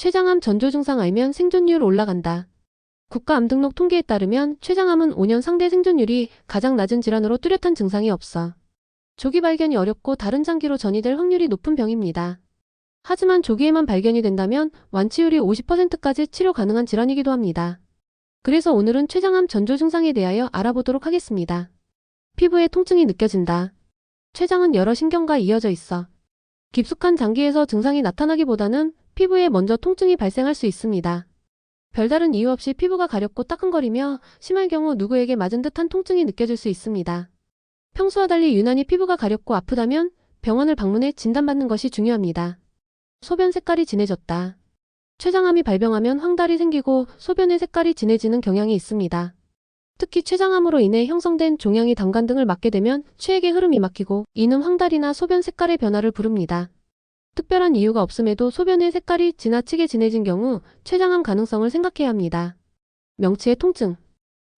췌장암 전조 증상 알면 생존율 올라간다. 국가암등록 통계에 따르면 췌장암은 5년 상대 생존율이 가장 낮은 질환으로 뚜렷한 증상이 없어 조기 발견이 어렵고 다른 장기로 전이될 확률이 높은 병입니다. 하지만 조기에만 발견이 된다면 완치율이 50%까지 치료 가능한 질환이기도 합니다. 그래서 오늘은 췌장암 전조 증상에 대하여 알아보도록 하겠습니다. 피부에 통증이 느껴진다. 췌장은 여러 신경과 이어져 있어 깊숙한 장기에서 증상이 나타나기보다는 피부에 먼저 통증이 발생할 수 있습니다. 별다른 이유 없이 피부가 가렵고 따끔거리며 심할 경우 누구에게 맞은 듯한 통증이 느껴질 수 있습니다. 평소와 달리 유난히 피부가 가렵고 아프다면 병원을 방문해 진단받는 것이 중요합니다. 소변 색깔이 진해졌다. 췌장암이 발병하면 황달이 생기고 소변의 색깔이 진해지는 경향이 있습니다. 특히 췌장암으로 인해 형성된 종양이 담관 등을 막게 되면 체액의 흐름이 막히고 이는 황달이나 소변 색깔의 변화를 부릅니다. 특별한 이유가 없음에도 소변의 색깔이 지나치게 진해진 경우 췌장암 가능성을 생각해야 합니다. 명치의 통증.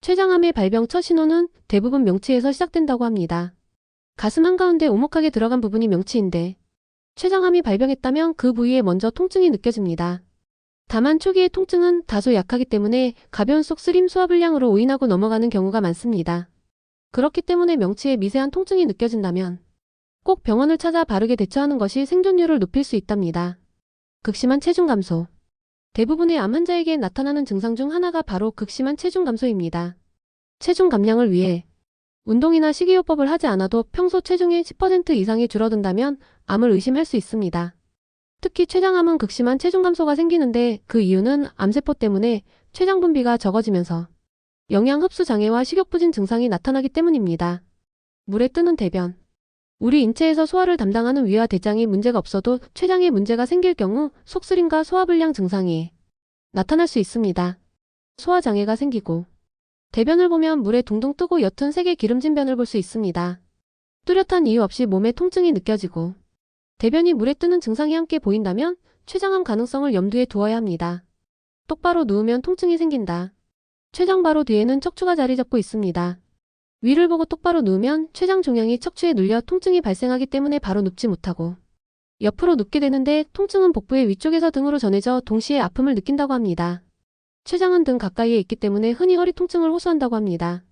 췌장암의 발병 첫 신호는 대부분 명치에서 시작된다고 합니다. 가슴 한가운데 오목하게 들어간 부분이 명치인데 췌장암이 발병했다면 그 부위에 먼저 통증이 느껴집니다. 다만 초기의 통증은 다소 약하기 때문에 가벼운 속쓰림 소화불량으로 오인하고 넘어가는 경우가 많습니다. 그렇기 때문에 명치에 미세한 통증이 느껴진다면 꼭 병원을 찾아 바르게 대처하는 것이 생존율을 높일 수 있답니다. 극심한 체중 감소. 대부분의 암 환자에게 나타나는 증상 중 하나가 바로 극심한 체중 감소입니다. 체중 감량을 위해 운동이나 식이요법을 하지 않아도 평소 체중의 10% 이상이 줄어든다면 암을 의심할 수 있습니다. 특히 췌장암은 극심한 체중 감소가 생기는데 그 이유는 암세포 때문에 췌장 분비가 적어지면서 영양 흡수 장애와 식욕 부진 증상이 나타나기 때문입니다. 물에 뜨는 대변. 우리 인체에서 소화를 담당하는 위와 대장이 문제가 없어도 췌장에 문제가 생길 경우 속쓰림과 소화불량 증상이 나타날 수 있습니다. 소화장애가 생기고 대변을 보면 물에 둥둥 뜨고 옅은 색의 기름진 변을 볼 수 있습니다. 뚜렷한 이유 없이 몸에 통증이 느껴지고 대변이 물에 뜨는 증상이 함께 보인다면 췌장암 가능성을 염두에 두어야 합니다. 똑바로 누우면 통증이 생긴다. 췌장 바로 뒤에는 척추가 자리 잡고 있습니다. 위를 보고 똑바로 누우면 췌장 종양이 척추에 눌려 통증이 발생하기 때문에 바로 눕지 못하고 옆으로 눕게 되는데 통증은 복부의 위쪽에서 등으로 전해져 동시에 아픔을 느낀다고 합니다. 췌장은 등 가까이에 있기 때문에 흔히 허리 통증을 호소한다고 합니다.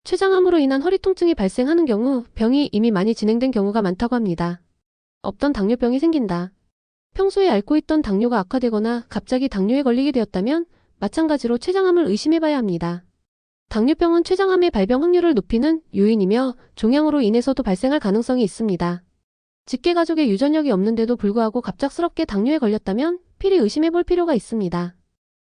췌장암으로 인한 허리 통증이 발생하는 경우 병이 이미 많이 진행된 경우가 많다고 합니다. 없던 당뇨병이 생긴다. 평소에 앓고 있던 당뇨가 악화되거나 갑자기 당뇨에 걸리게 되었다면 마찬가지로 췌장암을 의심해봐야 합니다. 당뇨병은 췌장암의 발병 확률을 높이는 요인이며 종양으로 인해서도 발생할 가능성이 있습니다. 직계가족에 유전력이 없는데도 불구하고 갑작스럽게 당뇨에 걸렸다면 필히 의심해볼 필요가 있습니다.